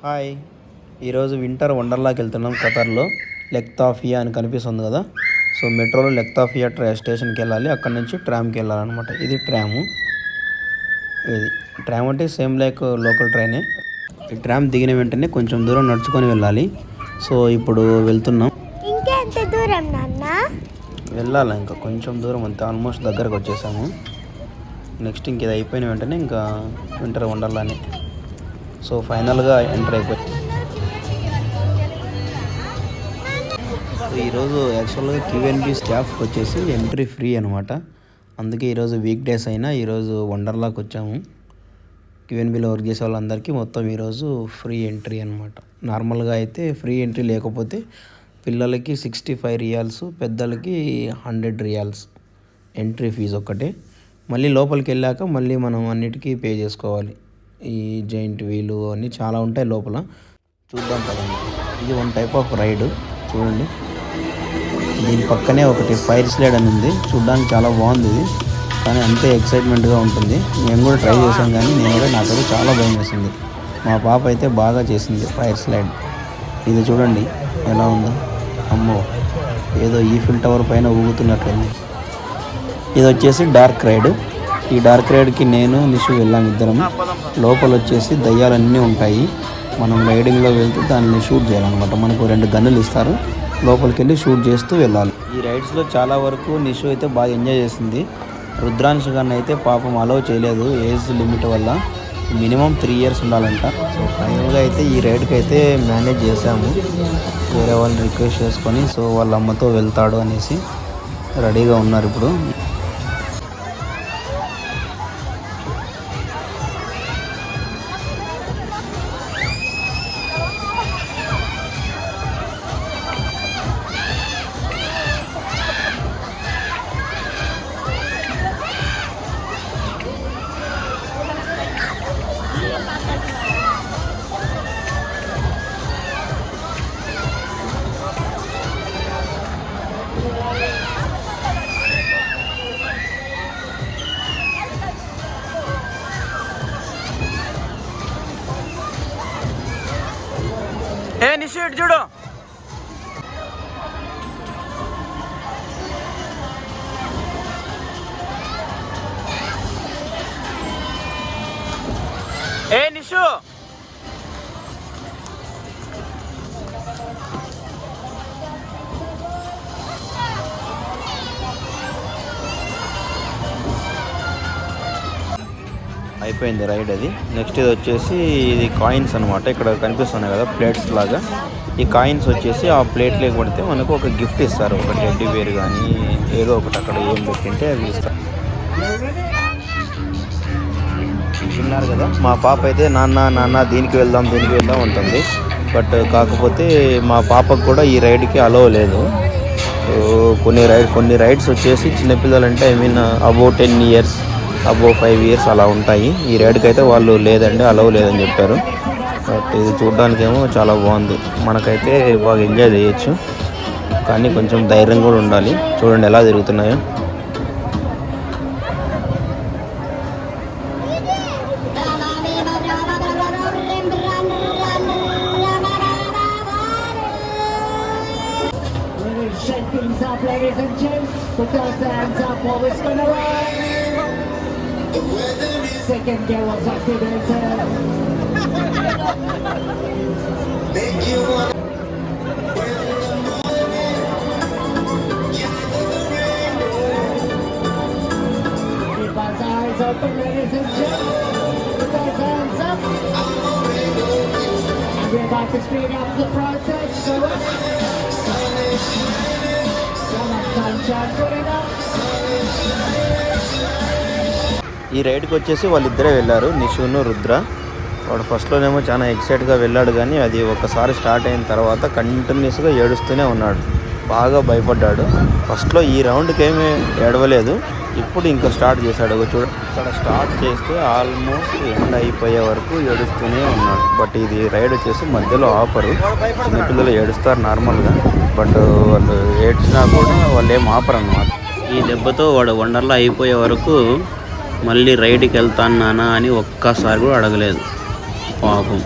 Hi, ఈరోజు winter వండర్లాకి వెళ్తున్నాం. ఖతర్లో లెక్తాఫియా అని కనిపిస్తుంది కదా. సో మెట్రోలో లెక్తాఫియా స్టేషన్కి వెళ్ళాలి. అక్కడ నుంచి ట్రామ్కి వెళ్ళాలన్నమాట. ఇది ట్రాము. ఇది ట్రామ్ అంటే సేమ్ లైక్ లోకల్ ట్రైనే. ఈ ట్రామ్ దిగిన వెంటనే కొంచెం దూరం నడుచుకొని వెళ్ళాలి. సో ఇప్పుడు వెళ్తున్నాం. ఇంకా ఎంత దూరం నాన్న? వెళ్ళాలి, ఇంకా కొంచెం దూరం అంతే. ఆల్మోస్ట్ దగ్గరకు వచ్చేసాము. నెక్స్ట్ ఇంక ఇది అయిపోయిన వెంటనే ఇంకా వింటర్ వండర్లానే. సో ఫైనల్గా ఎంటర్ అయిపోయి ఈరోజు యాక్చువల్గా క్యూఎన్బి స్టాఫ్కి వచ్చేసి ఎంట్రీ ఫ్రీ అనమాట. అందుకే ఈరోజు వీక్ డేస్ అయినా ఈరోజు వండర్లాకి వచ్చాము. క్యూఎన్బిలో వర్క్ చేసే వాళ్ళందరికీ మొత్తం ఈరోజు ఫ్రీ ఎంట్రీ అనమాట. నార్మల్గా అయితే ఫ్రీ ఎంట్రీ లేకపోతే పిల్లలకి 65 రియాల్స్, పెద్దలకి 100 రియాల్స్ ఎంట్రీ ఫీజు ఒక్కటే. మళ్ళీ లోపలికి వెళ్ళాక మళ్ళీ మనం అన్నిటికీ పే చేసుకోవాలి. ఈ జైంట్ వీలు అన్నీ చాలా ఉంటాయి లోపల. చూద్దాం కదండి. ఇది వన్ టైప్ ఆఫ్ రైడ్. చూడండి, దీని పక్కనే ఒకటి ఫైర్ స్లైడ్ అని ఉంది. చూడడానికి చాలా బాగుంది ఇది, కానీ అంతే ఎక్సైట్మెంట్గా ఉంటుంది. మేము కూడా ట్రై చేసాం, కానీ నాకైతే చాలా భయం వేసింది. మా పాప అయితే బాగా చేసింది ఫైర్ స్లైడ్. ఇది చూడండి ఎలా ఉందో. అమ్మో, ఏదో ఈఫిల్ టవర్ పైన ఊగుతున్నట్టుంది. ఇది వచ్చేసి డార్క్ రైడ్. ఈ డార్క్ రైడ్కి నేను నిషు వెళ్ళాం ఇద్దరం. లోపల వచ్చేసి దయ్యాలన్నీ ఉంటాయి. మనం రైడింగ్లో వెళ్తే దాన్ని షూట్ చేయాలన్నమాట. మనకు 2 గన్నులు ఇస్తారు. లోపలికి వెళ్ళి షూట్ చేస్తూ వెళ్ళాలి. ఈ రైడ్స్లో చాలా వరకు నిషు అయితే బాగా ఎంజాయ్ చేసింది. రుద్రాంశ్ గారిని అయితే పాపం అలౌ చేయలేదు ఏజ్ లిమిట్ వల్ల. మినిమం 3 ఇయర్స్ ఉండాలంట. సో ఫైనల్గా అయితే ఈ రైడ్కి అయితే మేనేజ్ చేసాము. వేరే వాళ్ళని రిక్వెస్ట్ చేసుకొని, సో వాళ్ళ అమ్మతో వెళ్తాడు అనేసి రెడీగా ఉన్నారు ఇప్పుడు. నిషు చూడు. నిషు అయిపోయింది రైడ్ అది. నెక్స్ట్ ఇది వచ్చేసి ఇది కాయిన్స్ అనమాట. ఇక్కడ కనిపిస్తున్నాయి కదా ప్లేట్స్ లాగా. ఈ కాయిన్స్ వచ్చేసి ఆ ప్లేట్లోకి పడితే మనకు ఒక గిఫ్ట్ ఇస్తారు. ఒక టెడ్డీ బేర్ కానీ ఏదో ఒకటి అక్కడ ఏం పెట్టింటే అవి ఇస్తారు. విన్నారు కదా, మా పాప అయితే నాన్న దీనికి వెళ్దాం ఉంటుంది. బట్ కాకపోతే మా పాపకు కూడా ఈ రైడ్కి అలౌ లేదు. కొన్ని రైడ్స్ వచ్చేసి చిన్నపిల్లలంటే అబౌవ్ 10 ఇయర్స్, అబౌవ్ 5 ఇయర్స్ అలా ఉంటాయి. ఈ రైడ్కి అయితే వాళ్ళు లేదండి, అలౌ లేదని చెప్పారు. బట్ ఇది చూడడానికేమో చాలా బాగుంది. మనకైతే బాగా ఎంజాయ్ చేయొచ్చు, కానీ కొంచెం ధైర్యం కూడా ఉండాలి. చూడండి ఎలా తిరుగుతున్నాయో. Second gear was activated. Make you want keep our eyes open, ladies and gentlemen. Put those hands up. And we're about to speed up the process. So sunshine, put it up. ఈ రైడ్కి వచ్చేసి వాళ్ళిద్దరే వెళ్ళారు, నిషును రుద్ర. వాడు ఫస్ట్లోనేమో చాలా ఎక్సైట్గా వెళ్ళాడు, కానీ అది ఒకసారి స్టార్ట్ అయిన తర్వాత కంటిన్యూస్గా ఏడుస్తూనే ఉన్నాడు. బాగా భయపడ్డాడు. ఫస్ట్లో ఈ రౌండ్కి ఏమీ ఏడవలేదు, ఇప్పుడు ఇంకా స్టార్ట్ చేశాడు. చూడ, ఇక్కడ స్టార్ట్ చేస్తే ఆల్మోస్ట్ ఎండ్ అయిపోయే వరకు ఏడుస్తూనే ఉన్నాడు. బట్ ఇది రైడ్ వచ్చేసి మధ్యలో ఆపరు. చిన్నపిల్లలు ఏడుస్తారు నార్మల్గా, బట్ వాళ్ళు ఏడ్చినా కూడా వాళ్ళు ఏం ఆపరు అన్నమాట. ఈ దెబ్బతో వాడు వండర్లా అయిపోయే వరకు మళ్ళీ రైడ్కి వెళ్తాను నాన్న అని ఒక్కసారి కూడా అడగలేదు పాపం.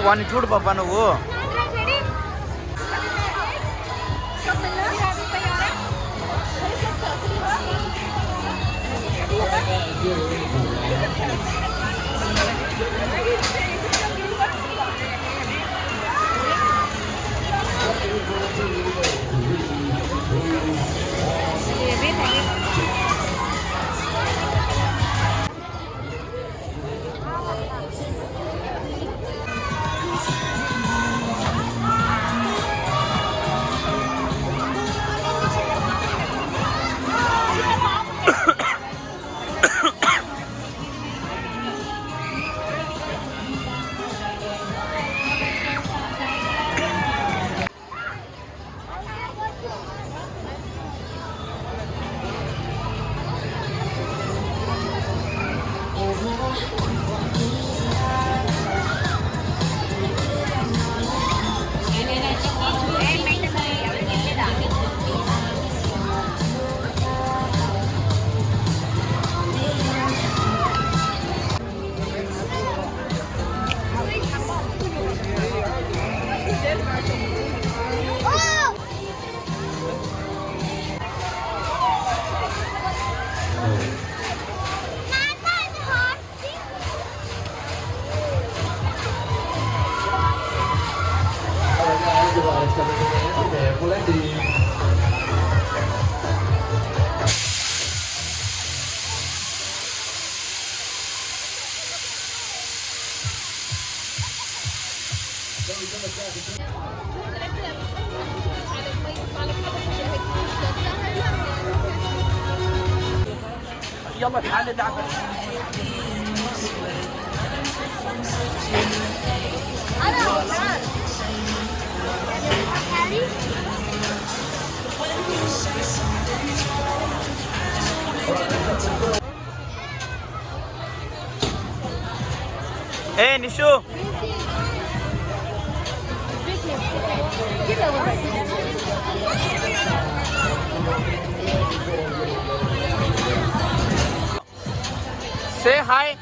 వాడిని చూడు పాపా నువ్వు. يلا تعال نلعب. ايه نشو say hi.